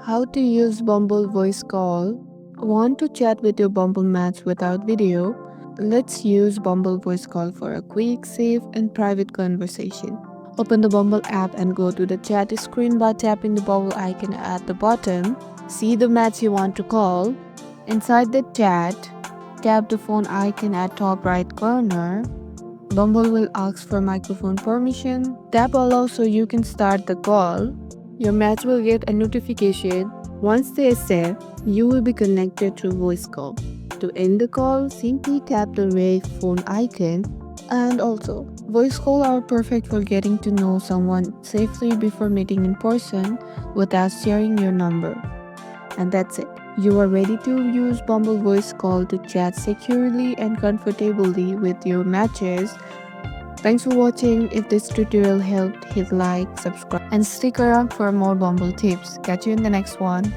How to use Bumble voice call. Want to chat with your Bumble match without video? Let's use Bumble voice call for a quick, safe, and private conversation. Open the Bumble app and go to the chat screen by tapping the bubble icon at the bottom. See the match you want to call. Inside the chat, tap the phone icon at top right corner. Bumble will ask for microphone permission. Tap allow so you can start the call. Your match will get a notification. Once they accept, you will be connected to voice call. To end the call, simply tap the red phone icon. And also, voice call are perfect for getting to know someone safely before meeting in person without sharing your number. And that's it. You are ready to use Bumble voice call to chat securely and comfortably with your matches. Thanks for watching. If this tutorial helped, hit like, subscribe, and stick around for more Bumble tips. Catch you in the next one.